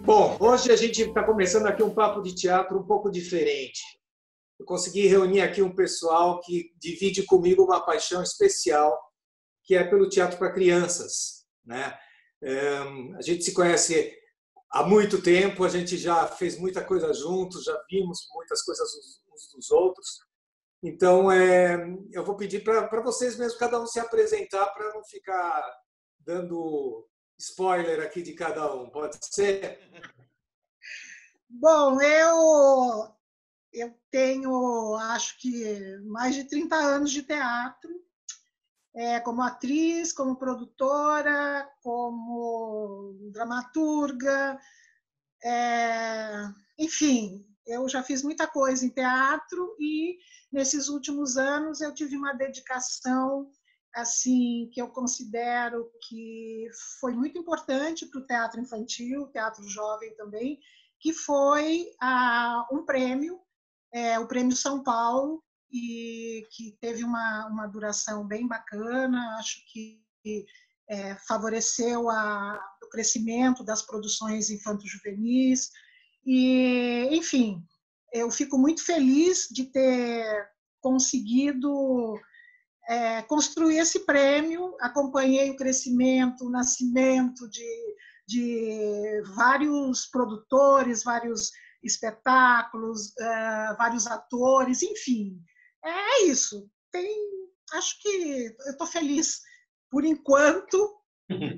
Bom, hoje a gente está começando aqui um papo de teatro um pouco diferente. Eu consegui reunir aqui um pessoal que divide comigo uma paixão especial, que é pelo teatro para crianças, né? A gente se conhece há muito tempo, a gente já fez muita coisa juntos, já vimos muitas coisas uns dos outros. Então, eu vou pedir para vocês mesmos, cada um se apresentar, para não ficar dando spoiler aqui de cada um. Pode ser? Bom, eu tenho, acho que, mais de 30 anos de teatro, como atriz, como produtora, como dramaturga, enfim, eu já fiz muita coisa em teatro e, nesses últimos anos, eu tive uma dedicação assim que eu considero que foi muito importante para o teatro infantil, teatro jovem também, que foi um prêmio, o Prêmio São Paulo, e que teve uma duração bem bacana, acho que favoreceu o crescimento das produções infanto-juvenis, e, enfim, eu fico muito feliz de ter conseguido construir esse prêmio, acompanhei o crescimento, o nascimento de vários produtores, vários espetáculos, vários atores, enfim, é isso. Acho que eu estou feliz, por enquanto,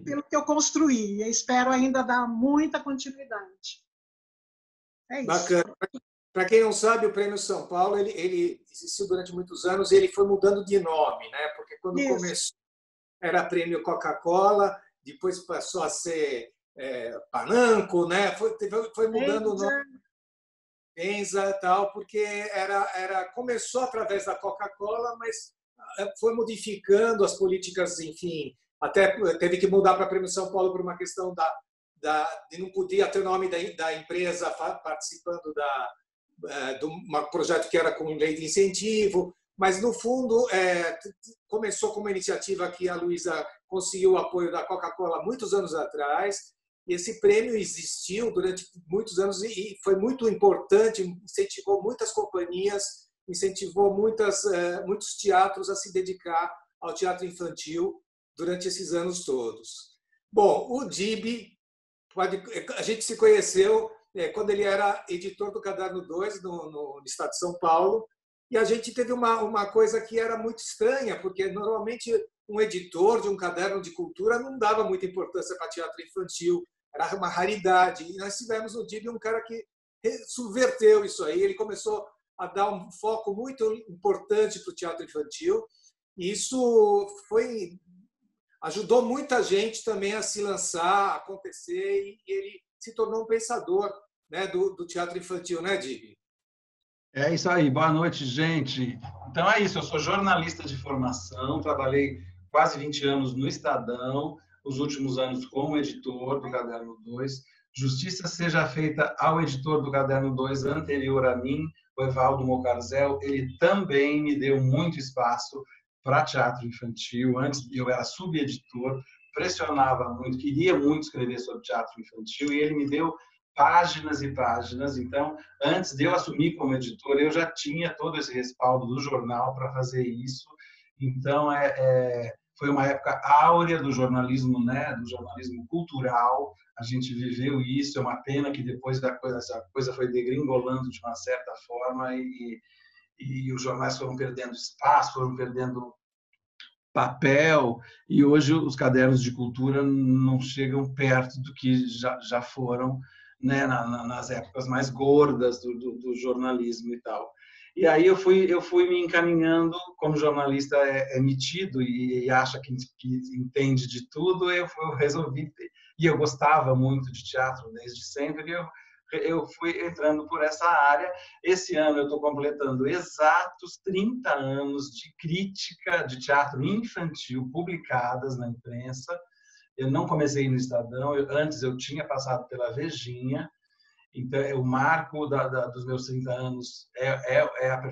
pelo que eu construí, e espero ainda dar muita continuidade. É isso. Bacana. Para quem não sabe, o Prêmio São Paulo ele existiu durante muitos anos e ele foi mudando de nome, né? Porque quando começou era Prêmio Coca-Cola, depois passou a ser Pananco, né? Foi mudando o nome, Penza, tal, porque começou através da Coca-Cola, mas foi modificando as políticas, enfim, até teve que mudar para Prêmio São Paulo por uma questão de não podia ter o nome da empresa participando de um projeto que era com lei de incentivo, mas, no fundo, começou com uma iniciativa que a Luísa conseguiu o apoio da Coca-Cola muitos anos atrás, e esse prêmio existiu durante muitos anos e foi muito importante, incentivou muitas companhias, incentivou muitos teatros a se dedicar ao teatro infantil durante esses anos todos. Bom, o Dib, a gente se conheceu quando ele era editor do Caderno 2 no estado de São Paulo, e a gente teve uma coisa que era muito estranha, porque normalmente um editor de um caderno de cultura não dava muita importância para teatro infantil, era uma raridade. E nós tivemos no Dib um cara que subverteu isso aí, ele começou a dar um foco muito importante para o teatro infantil, e isso ajudou muita gente também a se lançar, a acontecer, e ele se tornou um pensador, né, do teatro infantil, né, Dib? É isso aí, boa noite, gente. Então é isso, eu sou jornalista de formação, trabalhei quase 20 anos no Estadão, os últimos anos como editor do Caderno 2. Justiça seja feita ao editor do Caderno 2 anterior a mim, o Evaldo Mocarzel, ele também me deu muito espaço para teatro infantil. Antes eu era subeditor, pressionava muito, queria muito escrever sobre teatro infantil, e ele me deu páginas e páginas. Então, antes de eu assumir como editor, eu já tinha todo esse respaldo do jornal para fazer isso. Então, foi uma época áurea do jornalismo, né? Do jornalismo cultural. A gente viveu isso. É uma pena que depois a coisa foi degringolando de uma certa forma e os jornais foram perdendo espaço, foram perdendo papel, e hoje os cadernos de cultura não chegam perto do que já foram, né, nas épocas mais gordas do jornalismo e tal. E aí eu fui me encaminhando, como jornalista é metido e acha que entende de tudo, eu resolvi, e eu gostava muito de teatro desde sempre, eu fui entrando por essa área. Esse ano eu estou completando exatos 30 anos de crítica de teatro infantil publicadas na imprensa. Eu não comecei no Estadão, antes eu tinha passado pela Vejinha, Então, o marco dos meus 30 anos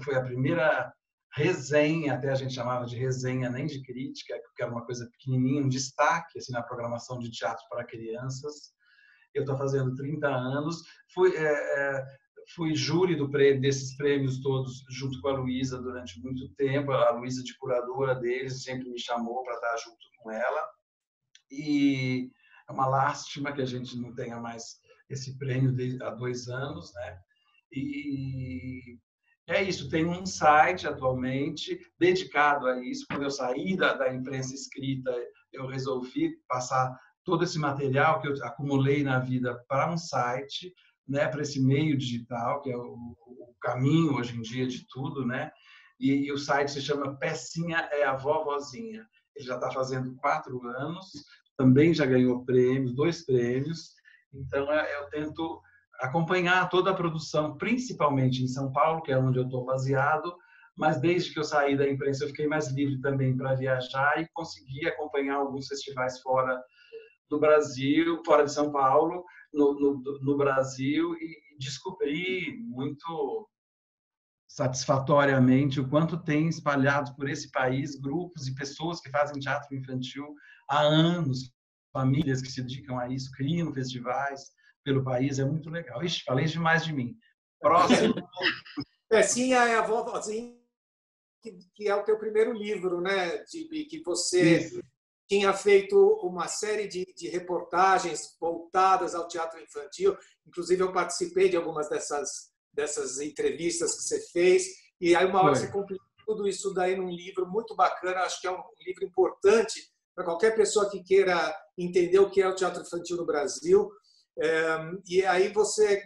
foi a primeira resenha, até a gente chamava de resenha, nem de crítica, porque era uma coisa pequenininha, um destaque assim, na programação de teatro para crianças. Eu estou fazendo 30 anos. Fui júri desses prêmios todos, junto com a Luísa, durante muito tempo. A Luísa, de curadora deles, sempre me chamou para estar junto com ela. E é uma lástima que a gente não tenha mais esse prêmio há 2 anos, né? E é isso. Tem um site atualmente dedicado a isso. Quando eu saí da imprensa escrita, eu resolvi passar todo esse material que eu acumulei na vida para um site, né? Para esse meio digital, que é o caminho hoje em dia de tudo, né? E o site se chama Pecinha é a Vovozinha. Ele já está fazendo 4 anos. Também já ganhou prêmios, 2 prêmios. Então, eu tento acompanhar toda a produção, principalmente em São Paulo, que é onde eu estou baseado, mas desde que eu saí da imprensa, eu fiquei mais livre também para viajar e consegui acompanhar alguns festivais fora do Brasil, fora de São Paulo, no Brasil, e descobri muito satisfatoriamente o quanto tem espalhado por esse país grupos e pessoas que fazem teatro infantil há anos, famílias que se dedicam a isso, criam festivais pelo país, é muito legal. Ixi, falei demais de mim. Próximo. Pecinha é a Vovozinha, que é o teu primeiro livro, né, Gibi, que você Isso. tinha feito uma série de reportagens voltadas ao teatro infantil. Inclusive, eu participei de algumas dessas entrevistas que você fez, e aí uma hora você completou tudo isso daí num livro muito bacana. Acho que é um livro importante para qualquer pessoa que queira entender o que é o teatro infantil no Brasil. E aí você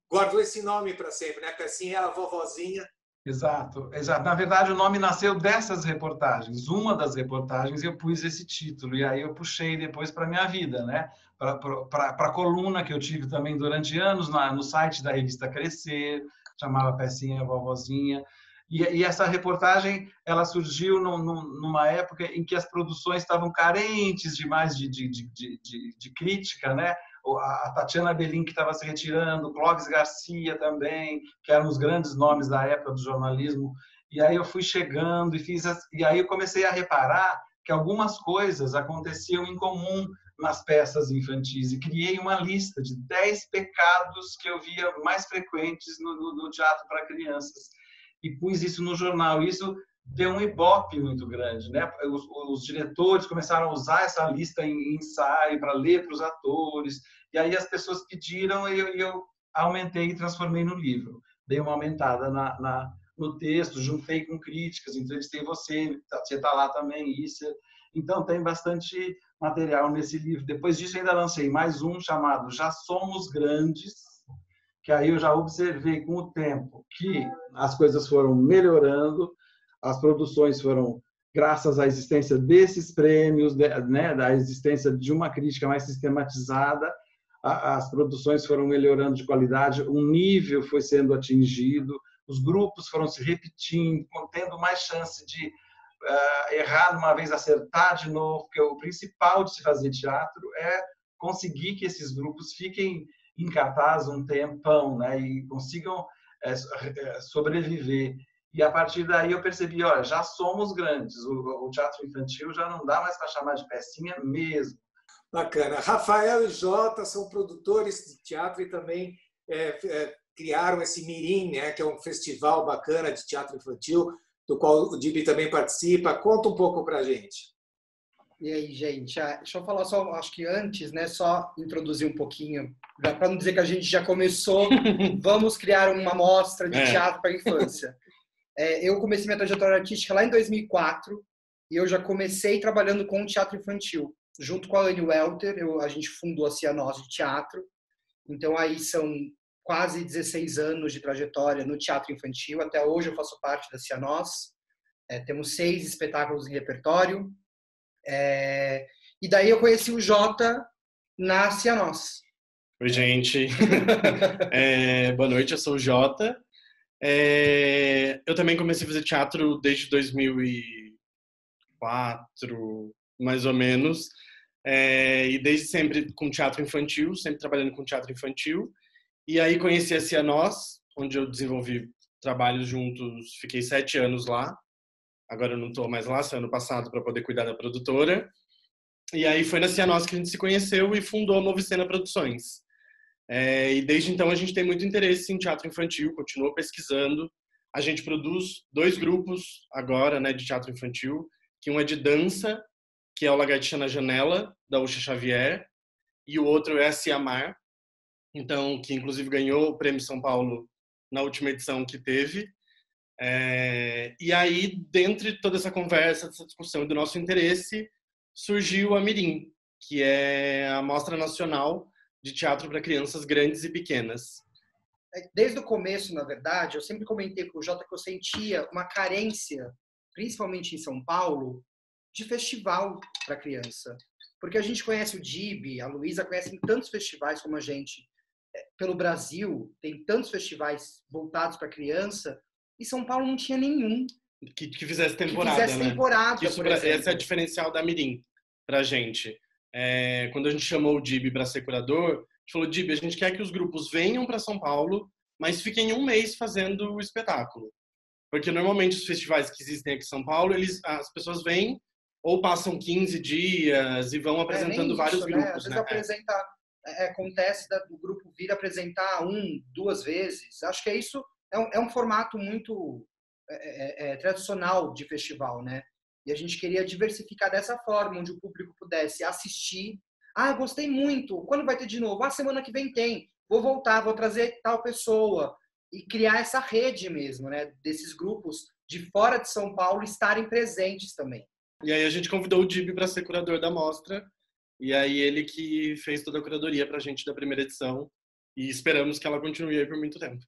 guardou esse nome para sempre, né? Pecinha é a Vovozinha. Exato, exato. Na verdade, o nome nasceu dessas reportagens. Uma das reportagens eu pus esse título, e aí eu puxei depois para a minha vida, né? Para a coluna que eu tive também durante anos no site da revista Crescer, chamava Pecinha Vovozinha. E essa reportagem ela surgiu numa época em que as produções estavam carentes demais de crítica, né? A Tatiana Belin, que estava se retirando, o Clóvis Garcia também, que eram os grandes nomes da época do jornalismo. E aí eu fui chegando e aí eu comecei a reparar que algumas coisas aconteciam em comum nas peças infantis e criei uma lista de 10 pecados que eu via mais frequentes no teatro para crianças e pus isso no jornal. Isso deu um ibope muito grande, né? Os diretores começaram a usar essa lista em ensaio para ler para os atores, e aí as pessoas pediram e eu aumentei e transformei no livro. Dei uma aumentada no texto, juntei com críticas, entrevistei você está lá também, isso. Então tem bastante material nesse livro. Depois disso ainda lancei mais um chamado Já Somos Grandes, que aí eu já observei com o tempo que as coisas foram melhorando, as produções foram, graças à existência desses prêmios, né, da existência de uma crítica mais sistematizada, as produções foram melhorando de qualidade, um nível foi sendo atingido, os grupos foram se repetindo, tendo mais chance de errar de uma vez, acertar de novo, porque o principal de se fazer teatro é conseguir que esses grupos fiquem em cartaz um tempão, né, e consigam sobreviver. E a partir daí eu percebi, olha, já somos grandes, o teatro infantil já não dá mais para chamar de pecinha mesmo. Bacana. Rafael e Jota são produtores de teatro e também criaram esse Mirim, né, que é um festival bacana de teatro infantil, do qual o Gibi também participa. Conta um pouco para a gente. E aí, gente, deixa eu falar só, acho que antes, né, só introduzir um pouquinho, para não dizer que a gente já começou, vamos criar uma mostra de teatro para a infância. Eu comecei minha trajetória artística lá em 2004 e eu já comecei trabalhando com teatro infantil. Junto com a Anne Welter, a gente fundou a Cianós de Teatro. Então, aí são quase 16 anos de trajetória no teatro infantil. Até hoje eu faço parte da Cianós. Temos 6 espetáculos em repertório. E daí eu conheci o Jota na Cianós. Oi, gente. Boa noite, eu sou o Jota. Eu também comecei a fazer teatro desde 2004, mais ou menos. E desde sempre com teatro infantil, sempre trabalhando com teatro infantil. E aí conheci a Cianós, onde eu desenvolvi trabalhos juntos, fiquei 7 anos lá. Agora eu não estou mais lá, saí ano passado para poder cuidar da produtora. E aí foi na Cianós que a gente se conheceu e fundou a Novicena Produções. E desde então a gente tem muito interesse em teatro infantil, continuou pesquisando. A gente produz 2 grupos agora, né, de teatro infantil, que um é de dança, que é o Lagartixa na Janela, da Ucha Xavier, e o outro é a Ciamar, então, que inclusive ganhou o Prêmio São Paulo na última edição que teve. E aí, dentro de toda essa conversa, dessa discussão e do nosso interesse, surgiu a Mirim, que é a Mostra Nacional de Teatro para Crianças Grandes e Pequenas. Desde o começo, na verdade, eu sempre comentei com o Jota que eu sentia uma carência, principalmente em São Paulo, de festival para criança. Porque a gente conhece o DIB, a Luísa conhece tantos festivais como a gente. Pelo Brasil, tem tantos festivais voltados para criança, e São Paulo não tinha nenhum. Que fizesse temporada, esse é o diferencial da Mirim pra gente. Quando a gente chamou o DIB para ser curador, a gente falou, DIB, a gente quer que os grupos venham para São Paulo, mas fiquem 1 mês fazendo o espetáculo. Porque normalmente os festivais que existem aqui em São Paulo, as pessoas vêm ou passam 15 dias e vão apresentando vários grupos. Às vezes acontece do grupo vir apresentar 1, 2 vezes. Acho que isso é um formato muito tradicional de festival, né? E a gente queria diversificar dessa forma, onde o público pudesse assistir. Eu gostei muito. Quando vai ter de novo? Semana que vem tem. Vou voltar, vou trazer tal pessoa. E criar essa rede mesmo, né? Desses grupos de fora de São Paulo estarem presentes também. E aí a gente convidou o DIB para ser curador da mostra. E aí ele que fez toda a curadoria para a gente da primeira edição. E esperamos que ela continue aí por muito tempo.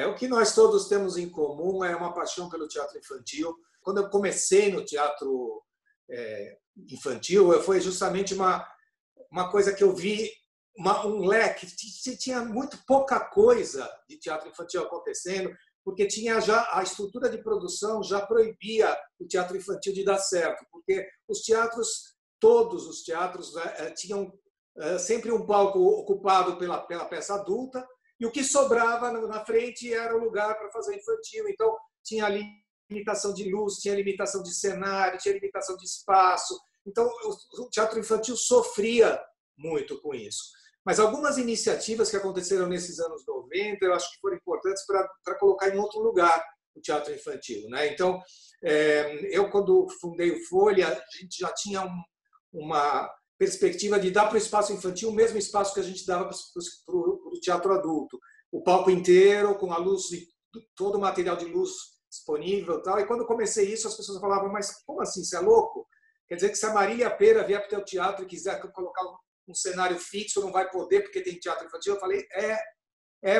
O que nós todos temos em comum é uma paixão pelo teatro infantil. Quando eu comecei no teatro infantil, foi justamente uma coisa que eu vi, um leque, tinha muito pouca coisa de teatro infantil acontecendo, porque tinha já a estrutura de produção já proibia o teatro infantil de dar certo, porque todos os teatros tinham sempre um palco ocupado pela peça adulta, e o que sobrava na frente era o lugar para fazer infantil. Então, tinha limitação de luz, tinha limitação de cenário, tinha limitação de espaço. Então, o teatro infantil sofria muito com isso. Mas algumas iniciativas que aconteceram nesses anos 90, eu acho que foram importantes para colocar em outro lugar o teatro infantil, né? Então, eu, quando fundei o Folha, a gente já tinha uma perspectiva de dar para o espaço infantil o mesmo espaço que a gente dava para o teatro adulto. O palco inteiro, com a luz, todo o material de luz disponível. Tal. E quando comecei isso, as pessoas falavam, mas como assim, você é louco? Quer dizer que se a Maria Pera vier para o teu teatro e quiser colocar um cenário fixo, não vai poder porque tem teatro infantil? Eu falei,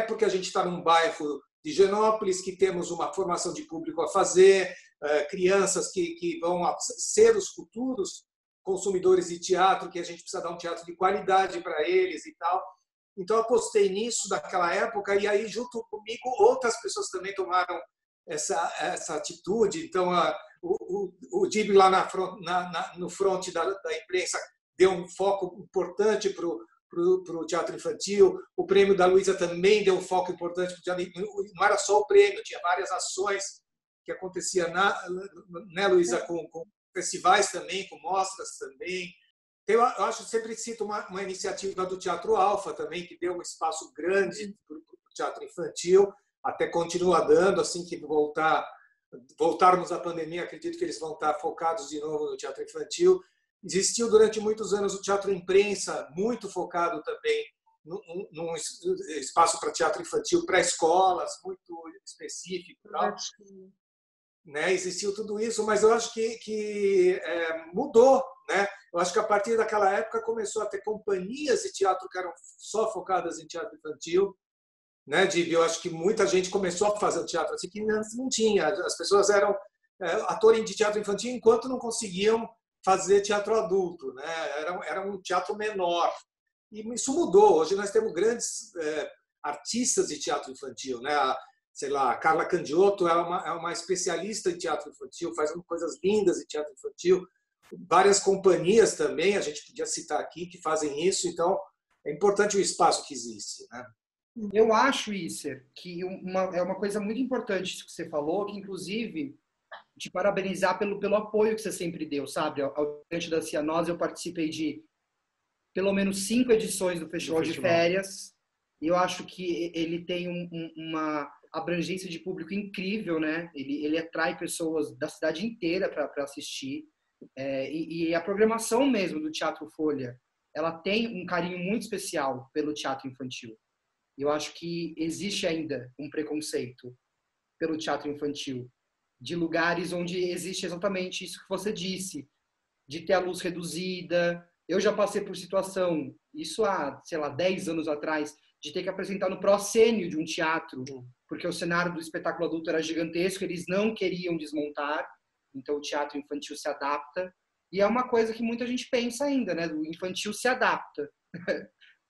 porque a gente está num bairro de Higienópolis, que temos uma formação de público a fazer, crianças que vão ser os futuros consumidores de teatro, que a gente precisa dar um teatro de qualidade para eles e tal. Então, eu apostei nisso naquela época, e aí, junto comigo, outras pessoas também tomaram essa atitude. Então, o DIB lá no front da imprensa deu um foco importante para o teatro infantil. O prêmio da Luísa também deu um foco importante para o teatro infantil. Não era só o prêmio, tinha várias ações que aconteciam, né, Luísa, com festivais também, com mostras também. Eu acho que sempre cito uma iniciativa do Teatro Alfa também, que deu um espaço grande para o teatro infantil, até continua dando, assim que voltarmos à pandemia, acredito que eles vão estar focados de novo no teatro infantil. Existiu durante muitos anos o teatro imprensa, muito focado também num espaço para teatro infantil, para escolas, muito específico. Né? Existiu tudo isso, mas eu acho que mudou. Né? Eu acho que a partir daquela época começou a ter companhias de teatro que eram só focadas em teatro infantil. Né? Eu acho que muita gente começou a fazer o teatro assim, que antes não tinha. As pessoas eram atores de teatro infantil enquanto não conseguiam fazer teatro adulto. Né? Era um teatro menor. E isso mudou. Hoje nós temos grandes artistas de teatro infantil. Né? Sei lá, a Carla Candiotto é uma especialista em teatro infantil, faz coisas lindas em teatro infantil. Várias companhias também, a gente podia citar aqui, que fazem isso. Então, é importante o espaço que existe. Né? Eu acho, Isser, que é uma coisa muito importante isso que você falou, que inclusive te parabenizar pelo apoio que você sempre deu, sabe? Ao Gigante da Cianose, eu participei de pelo menos 5 edições do Festival de Férias, e eu acho que ele tem uma abrangência de público incrível, né? Ele atrai pessoas da cidade inteira para assistir, e a programação mesmo do Teatro Folha, ela tem um carinho muito especial pelo teatro infantil. Eu acho que existe ainda um preconceito pelo teatro infantil, de lugares onde existe exatamente isso que você disse, de ter a luz reduzida. Eu já passei por situação, isso há, sei lá, 10 anos atrás, de ter que apresentar no proscênio de um teatro, porque o cenário do espetáculo adulto era gigantesco, eles não queriam desmontar, então o teatro infantil se adapta. E é uma coisa que muita gente pensa ainda, né? O infantil se adapta.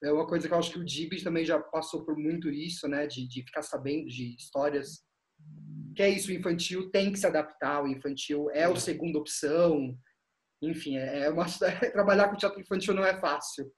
É uma coisa que eu acho que o Dib também já passou por muito isso, né? De ficar sabendo de histórias. Que é isso, o infantil tem que se adaptar, o infantil é a segunda opção. Enfim, trabalhar com teatro infantil não é fácil.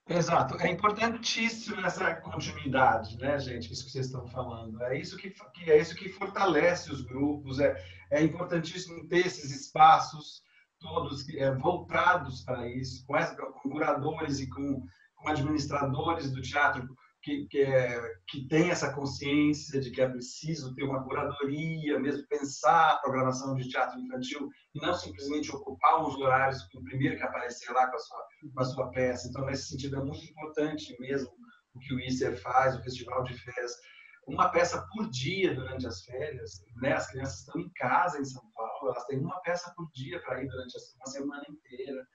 Exato. É importantíssimo essa continuidade, né, gente? Isso que vocês estão falando. É isso que fortalece os grupos. É importantíssimo ter esses espaços todos voltados para isso, com curadores e com administradores do teatro que tem essa consciência de que é preciso ter uma curadoria, mesmo pensar a programação de teatro infantil e não simplesmente ocupar uns horários com o primeiro que aparecer lá com a sua peça. Então, nesse sentido, é muito importante mesmo o que o Isser faz, o Festival de Férias. Uma peça por dia durante as férias, né? As crianças estão em casa em São Paulo, elas têm uma peça por dia para ir durante uma semana inteira.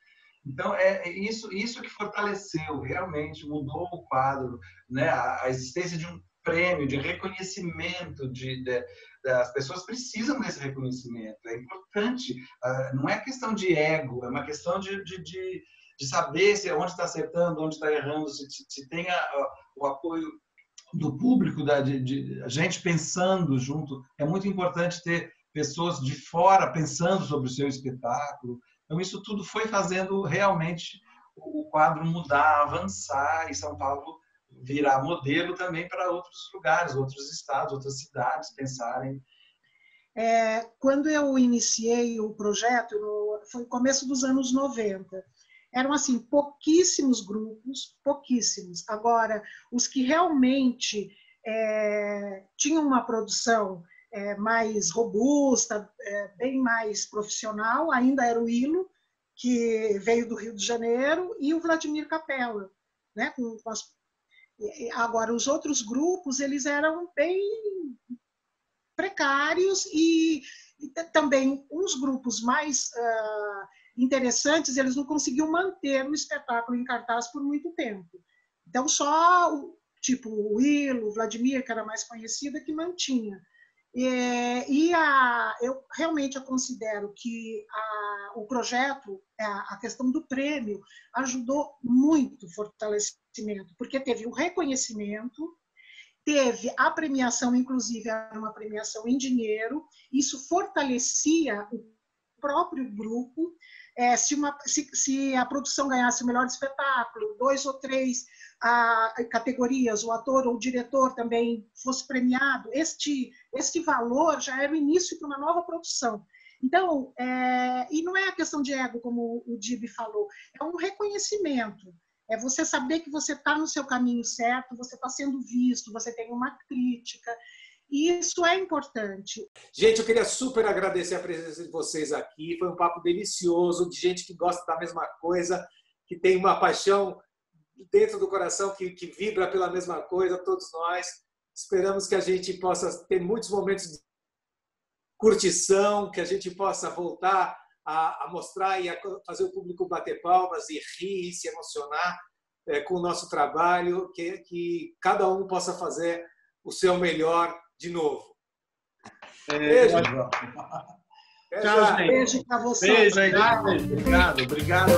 Então, é isso que fortaleceu, realmente mudou o quadro, né? A existência de um prêmio, de reconhecimento, as pessoas precisam desse reconhecimento, é importante, não é questão de ego, é uma questão de saber onde está acertando, onde está errando, se tem o apoio do público, de gente pensando junto. É muito importante ter pessoas de fora pensando sobre o seu espetáculo. Então, isso tudo foi fazendo realmente o quadro mudar, avançar, e São Paulo virar modelo também para outros lugares, outros estados, outras cidades pensarem. Quando eu iniciei o projeto, foi no começo dos anos 90, eram assim, pouquíssimos grupos, pouquíssimos. Agora, os que realmente tinham uma produção mais robusta, bem mais profissional, ainda era o Ilo, que veio do Rio de Janeiro, e o Vladimir Capella, né? Agora, os outros grupos, eles eram bem precários e também uns grupos mais interessantes, eles não conseguiam manter o espetáculo em cartaz por muito tempo. Então, só o Ilo, o Vladimir, que era mais conhecida, que mantinha. Eu realmente considero que o projeto, a questão do prêmio, ajudou muito o fortalecimento, porque teve o reconhecimento, teve a premiação, inclusive era uma premiação em dinheiro, isso fortalecia o próprio grupo. Se a produção ganhasse o melhor espetáculo, 2 ou 3 categorias, o ator ou o diretor também fosse premiado, este valor já era o início de uma nova produção. Então, e não é a questão de ego, como o Dib falou, é um reconhecimento. É você saber que você está no seu caminho certo, você está sendo visto, você tem uma crítica. E isso é importante. Gente, eu queria super agradecer a presença de vocês aqui. Foi um papo delicioso, de gente que gosta da mesma coisa, que tem uma paixão dentro do coração, que vibra pela mesma coisa, todos nós. Esperamos que a gente possa ter muitos momentos de curtição, que a gente possa voltar a mostrar e a fazer o público bater palmas e rir e se emocionar com o nosso trabalho, que cada um possa fazer o seu melhor de novo. Beijo. Tchau, gente. Beijo para vocês. Beijo. Obrigado.